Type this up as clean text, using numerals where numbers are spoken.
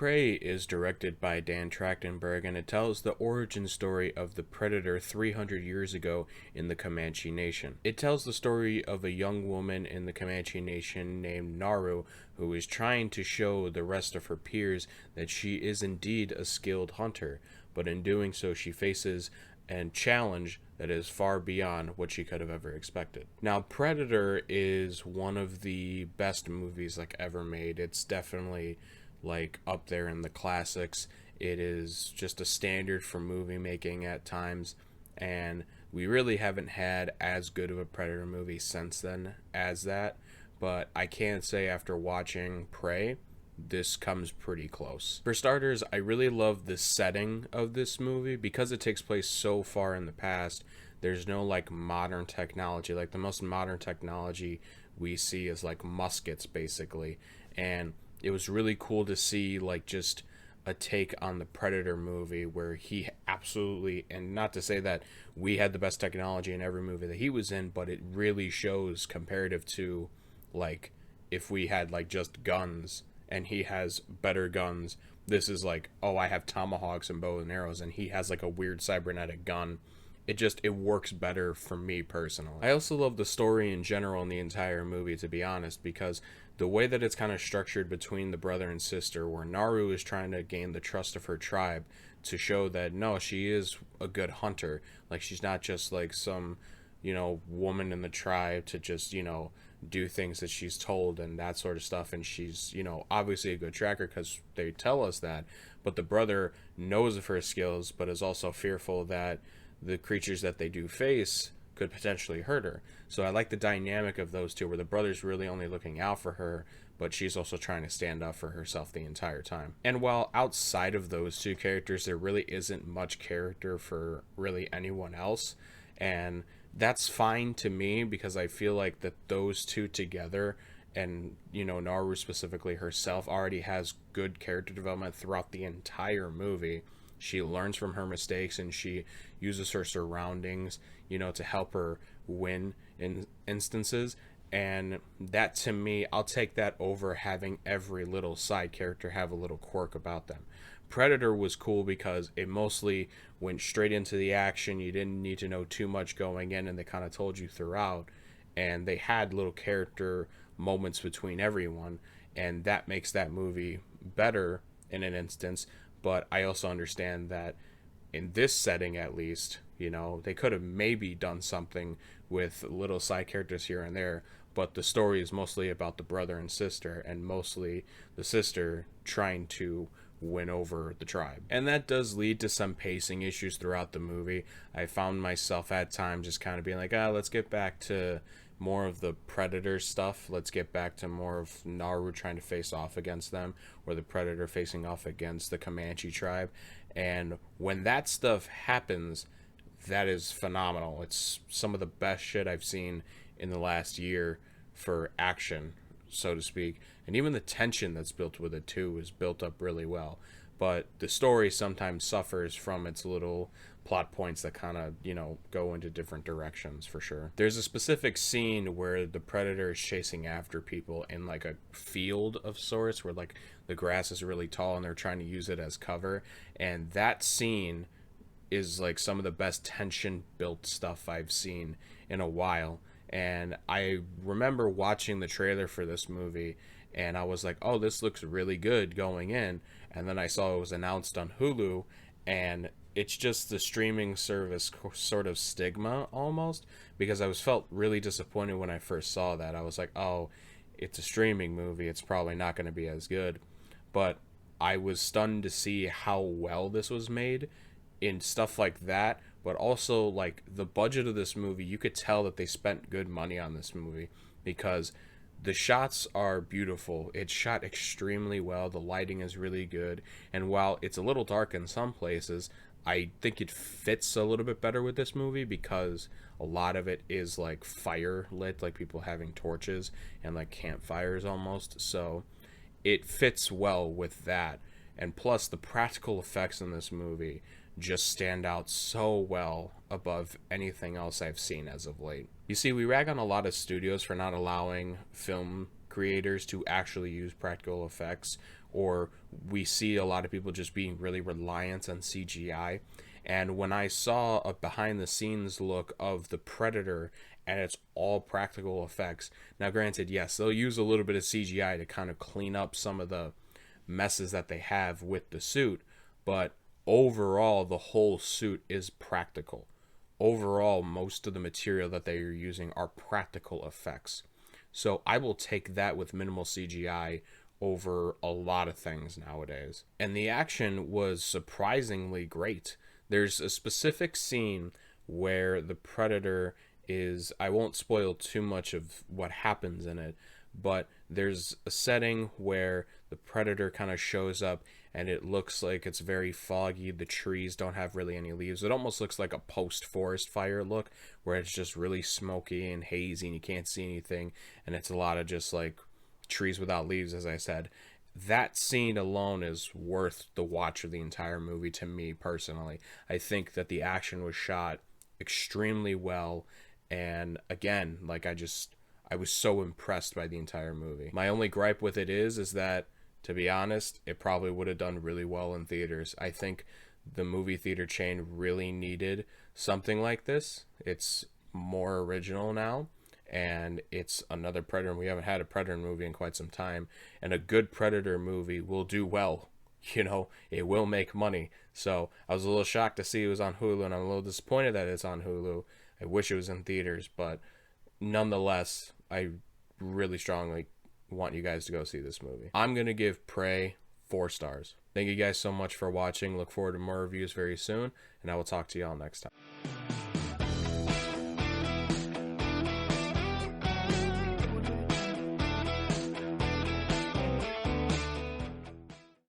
Prey is directed by Dan Trachtenberg, and it tells the origin story of the Predator 300 years ago in the Comanche Nation. It tells the story of a young woman in the Comanche Nation named Naru who is trying to show the rest of her peers that she is indeed a skilled hunter, but in doing so she faces a challenge that is far beyond what she could have ever expected. Now, Predator is one of the best movies ever made. It's definitely up there in the classics. It is just a standard for movie making at times, and we really haven't had as good of a Predator movie since then as that. But I can say after watching Prey, this comes pretty close. For starters, I really love the setting of this movie because it takes place so far in the past. There's no modern technology. The most modern technology we see is muskets basically, and it was really cool to see just a take on the Predator movie where he absolutely, and not to say that we had the best technology in every movie that he was in, but it really shows comparative to if we had just guns and he has better guns. This is oh, I have tomahawks and bow and arrows and he has a weird cybernetic gun. It works better for me personally. I also love the story in general in the entire movie, to be honest, because the way that it's kind of structured between the brother and sister, where Naru is trying to gain the trust of her tribe to show that no, she is a good hunter. She's not just some, woman in the tribe to just, do things that she's told and that sort of stuff. And she's, obviously a good tracker because they tell us that. But the brother knows of her skills, but is also fearful that the creatures that they do face could potentially hurt her. So I like the dynamic of those two, where the brother's really only looking out for her, but she's also trying to stand up for herself the entire time. And while outside of those two characters, there really isn't much character for really anyone else, and that's fine to me because I feel that those two together, and Naru specifically herself, already has good character development throughout the entire movie. She learns from her mistakes and she uses her surroundings, to help her win in instances. And that, to me, I'll take that over having every little side character have a little quirk about them. Predator was cool because it mostly went straight into the action. You didn't need to know too much going in, and they kind of told you throughout. And they had little character moments between everyone, and that makes that movie better in an instance. But I also understand that in this setting, at least, they could have maybe done something with little side characters here and there, but the story is mostly about the brother and sister, and mostly the sister trying to win over the tribe. And that does lead to some pacing issues throughout the movie. I found myself at times just kind of being let's get back to more of the Predator stuff. Let's get back to more of Naru trying to face off against them, or the Predator facing off against the Comanche tribe. And when that stuff happens, that is phenomenal. It's some of the best shit I've seen in the last year for action, so to speak. And even the tension that's built with it too is built up really well. But the story sometimes suffers from its little plot points that kind of, go into different directions, for sure. There's a specific scene where the Predator is chasing after people in a field of sorts, where the grass is really tall and they're trying to use it as cover. And that scene is some of the best tension built stuff I've seen in a while. And I remember watching the trailer for this movie and I was oh, this looks really good going in. And then I saw it was announced on Hulu, and it's just the streaming service sort of stigma almost, because I felt really disappointed when I first saw that. I was oh, it's a streaming movie, it's probably not going to be as good. But I was stunned to see how well this was made in stuff like that, but also the budget of this movie. You could tell that they spent good money on this movie because the shots are beautiful. It's shot extremely well. The lighting is really good. And while it's a little dark in some places, I think it fits a little bit better with this movie because a lot of it is fire lit, people having torches and campfires almost. So it fits well with that. And plus, the practical effects in this movie just stand out so well above anything else I've seen as of late. You see, we rag on a lot of studios for not allowing film creators to actually use practical effects or we see a lot of people just being really reliant on CGI. And when I saw a behind the scenes look of the Predator and it's all practical effects, now granted, yes, they'll use a little bit of CGI to kind of clean up some of the messes that they have with the suit, but overall, the whole suit is practical. Overall, most of the material that they are using are practical effects. So I will take that with minimal CGI over a lot of things nowadays. And the action was surprisingly great. There's a specific scene where the Predator is, I won't spoil too much of what happens in it, but there's a setting where the Predator kind of shows up and it looks like it's very foggy. The trees don't have really any leaves. It almost looks like a post-forest fire look, where it's just really smoky and hazy and you can't see anything, and it's a lot of just like trees without leaves, as I said. That scene alone is worth the watch of the entire movie to me personally. I think that the action was shot extremely well, and again, like I was so impressed by the entire movie. My only gripe with it is that, to be honest, it probably would have done really well in theaters. I think the movie theater chain really needed something like this. It's more original now, and it's another Predator. We haven't had a Predator movie in quite some time, and a good Predator movie will do well. You know, it will make money. So I was a little shocked to see it was on Hulu, and I'm a little disappointed that it's on Hulu. I wish it was in theaters, but nonetheless, I really strongly want you guys to go see this movie. I'm going to give Prey 4 stars. Thank you guys so much for watching. Look forward to more reviews very soon, and I will talk to y'all next time.